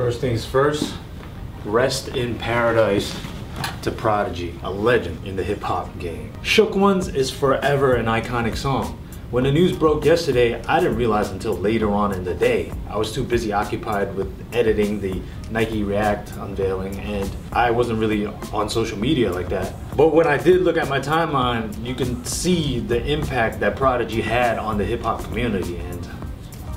First things first, rest in paradise to Prodigy, a legend in the hip-hop game. Shook Ones is forever an iconic song. When the news broke yesterday, I didn't realize until later on in the day. I was too busy occupied with editing the Nike React unveiling, and I wasn't really on social media like that. But when I did look at my timeline, you can see the impact that Prodigy had on the hip-hop community, and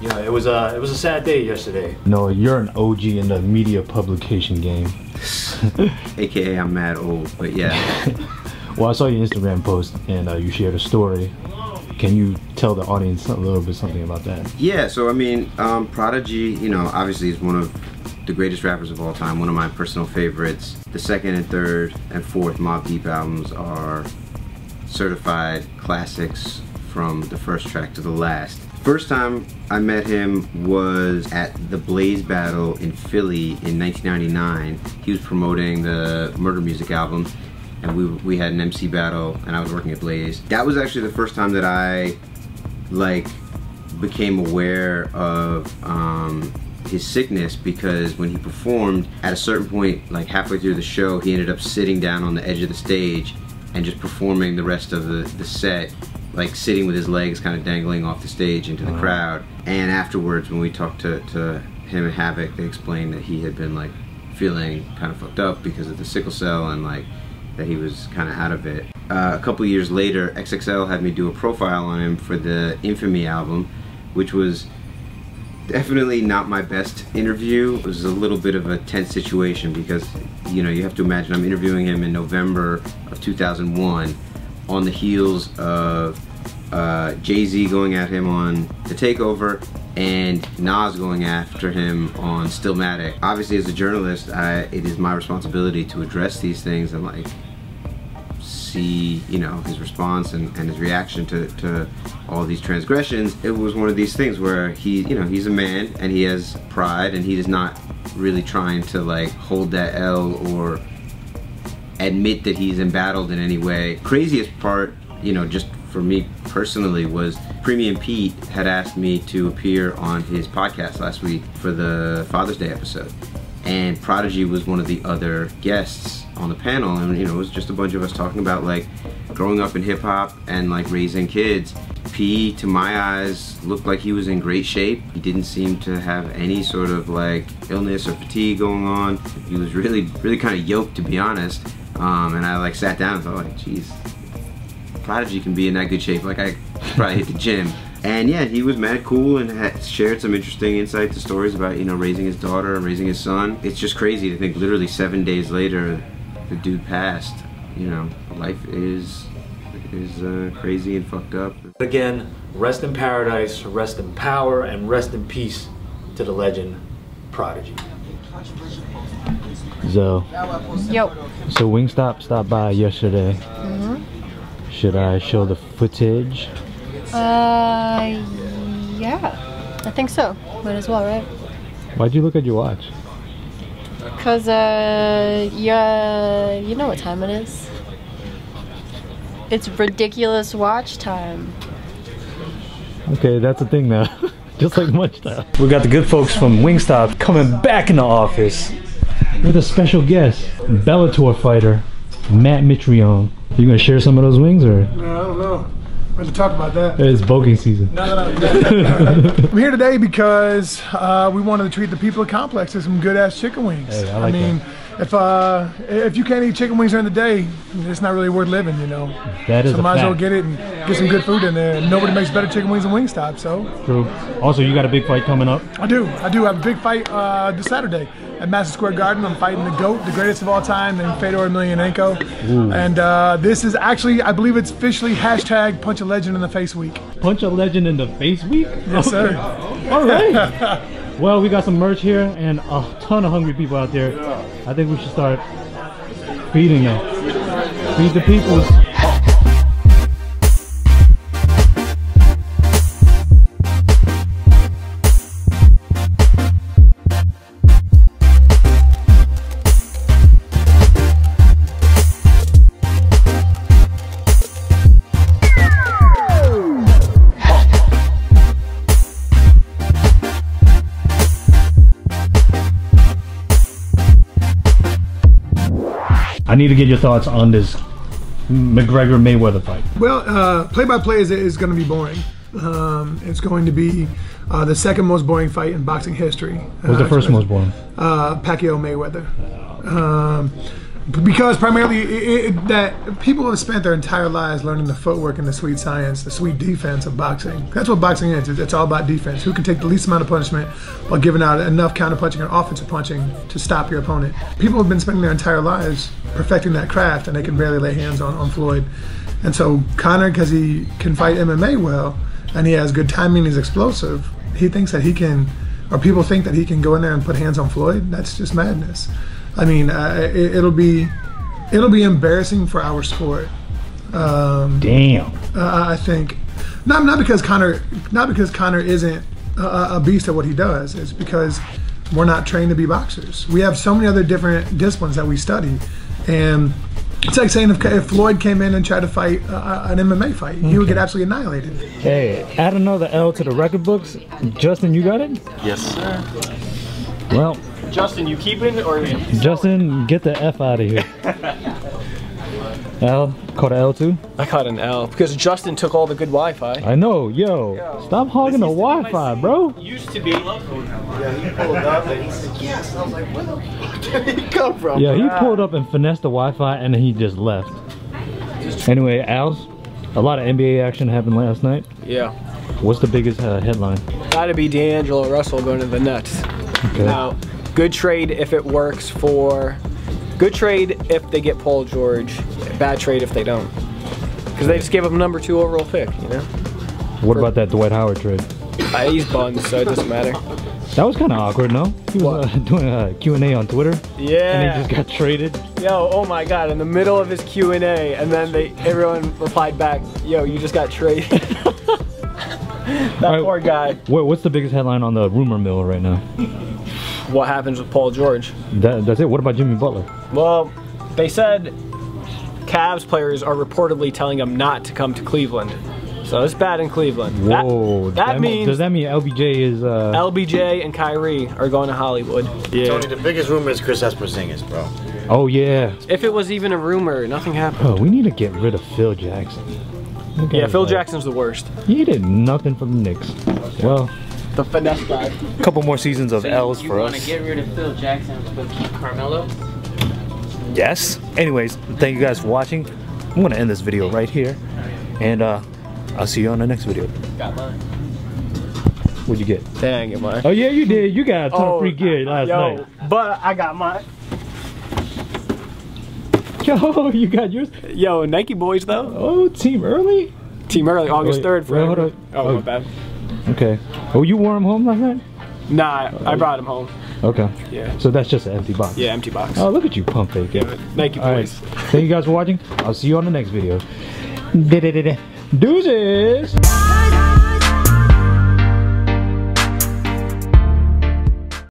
you know, it was a sad day yesterday. No, you're an OG in the media publication game. AKA I'm mad old, but yeah. Well, I saw your Instagram post and you shared a story. Can you tell the audience a little bit something about that? Yeah, so I mean, Prodigy, you know, obviously is one of the greatest rappers of all time, one of my personal favorites. The second and third and fourth MOBB albums are certified classics from the first track to the last. First time I met him was at the Blaze battle in Philly in 1999. He was promoting the Murder Music album, and we had an MC battle, and I was working at Blaze. That was actually the first time that I became aware of his sickness, because when he performed, at a certain point, like halfway through the show, he ended up sitting down on the edge of the stage and just performing the rest of the set, like sitting with his legs kind of dangling off the stage into the crowd. And afterwards, when we talked to him and Havoc, they explained that he had been like feeling kind of fucked up because of the sickle cell, and like that he was kind of out of it. A couple years later, XXL had me do a profile on him for the INFAMY album, which was definitely not my best interview. It was a little bit of a tense situation because, you know, you have to imagine I'm interviewing him in November of 2001 on the heels of Jay-Z going at him on The Takeover and Nas going after him on Stillmatic. Obviously, as a journalist, it is my responsibility to address these things and like see, you know, his response and his reaction to all these transgressions. It was one of these things where he's a man and he has pride, and he is not really trying to like hold that L or admit that he's embattled in any way. Craziest part, you know, just for me personally, was Premium Pete had asked me to appear on his podcast last week for the Father's Day episode, and Prodigy was one of the other guests on the panel, and you know, it was just a bunch of us talking about like growing up in hip-hop and like raising kids. P, to my eyes, looked like he was in great shape. He didn't seem to have any sort of like illness or fatigue going on. He was really kind of yoked, to be honest. And I like sat down and thought, like, geez, Prodigy can be in that good shape. Like, I probably hit the gym. And yeah, he was mad cool and had shared some interesting insights and stories about, you know, raising his daughter and raising his son. It's just crazy to think literally 7 days later, the dude passed. You know, life is crazy and fucked up. Again, rest in paradise, rest in power, and rest in peace to the legend Prodigy. Zo. Yo. So Wingstop stopped by yesterday. Should I show the footage? Yeah. I think so. Might as well, right? Why'd you look at your watch? Cause yeah, you know what time it is. It's ridiculous watch time. Okay, that's a thing now. Just like much time. We got the good folks from Wingstop coming back in the office with a special guest, Bellator fighter, Matt Mitrione. You gonna share some of those wings, or? No, I don't know. We have to talk about that. It's boking season. No. I'm here today because we wanted to treat the people of Complex to some good-ass chicken wings. Hey, I mean, if you can't eat chicken wings during the day, it's not really worth living, you know. That is so a might fact. as well get it and get some good food in there. Nobody makes better chicken wings than Wingstop, so. True. Also, you got a big fight coming up. I do have a big fight this Saturday at Madison Square Garden. I'm fighting the GOAT, the greatest of all time, named Fedor Emelianenko. Ooh. And this is actually, I believe it's officially hashtag Punch a Legend in the Face Week. Punch a Legend in the Face Week? Yes, sir. All right. Well, we got some merch here and a ton of hungry people out there. I think we should start feeding them. Feed the peoples. I need to get your thoughts on this McGregor-Mayweather fight. Well, play-by-play is going to be boring. It's going to be the second most boring fight in boxing history. What's the first most boring? Pacquiao-Mayweather. Because primarily that people have spent their entire lives learning the footwork and the sweet science, the sweet defense of boxing. That's what boxing is. It's all about defense. Who can take the least amount of punishment while giving out enough counter-punching and offensive punching to stop your opponent. People have been spending their entire lives perfecting that craft, and they can barely lay hands on Floyd. And so Conor, because he can fight MMA well, and he has good timing, he's explosive, he thinks that he can, or people think that he can go in there and put hands on Floyd. That's just madness. I mean, it'll be embarrassing for our sport. Damn. I think not because Conor isn't a beast at what he does. It's because we're not trained to be boxers. We have so many other different disciplines that we study, and it's like saying if Floyd came in and tried to fight an MMA fight, he would get absolutely annihilated. Hey, add another L to the record books. Justin, you got it? Yes, sir. Well, Justin, you keeping it or? Justin, get the F out of here. L, caught an L too? I caught an L because Justin took all the good Wi-Fi. I know, yo. Stop hogging the Wi-Fi, bro. Used to be. Yeah, he pulled up and he said yes. I was like, where the fuck did he come from? Yeah, he pulled up and finessed the Wi-Fi and then he just left. Anyway, Al's, a lot of NBA action happened last night. Yeah. What's the biggest headline? Gotta be D'Angelo Russell going to the Nets. Okay. Now, good trade if it works for. Good trade if they get Paul George. Bad trade if they don't. Because they just gave him a #2 overall pick, you know? What about that Dwight Howard trade? He's bunned, so it doesn't matter. That was kind of awkward, no? He was doing a Q&A on Twitter. Yeah. And he just got traded. Yo, oh my god, in the middle of his Q&A, and then everyone replied back, yo, you just got traded. That poor guy. What's the biggest headline on the rumor mill right now? What happens with Paul George? That's it. What about Jimmy Butler? Well, they said Cavs players are reportedly telling him not to come to Cleveland. So it's bad in Cleveland. Whoa. That means... Does that mean LBJ is... LBJ and Kyrie are going to Hollywood. Yeah. Tony, the biggest rumor is Chris Porzingis, bro. Oh, yeah. If it was even a rumor, nothing happened. Oh, we need to get rid of Phil Jackson. Yeah, Phil Jackson's the worst. He did nothing for the Knicks. Well... The finesse guy. A couple more seasons of L's for us. You want to get rid of Phil Jackson but keep Carmelo? Yes. Anyways, thank you guys for watching. I'm going to end this video right here. And I'll see you on the next video. Got mine. What'd you get? Dang it, mine. Oh yeah, you did. You got a ton of free gear last night. But I got mine. Yo, you got yours? Yo, Nike boys though. Oh, Team Early? Team Early, August 3rd. Wait, hold on. Oh, my bad. Okay. Oh, you wore them home last night? Nah, I brought him home. Okay. Yeah. So that's just an empty box? Yeah, empty box. Oh, look at you, pump fake. Yeah, Nike boys. Right. Thank you guys for watching. I'll see you on the next video. Deuces!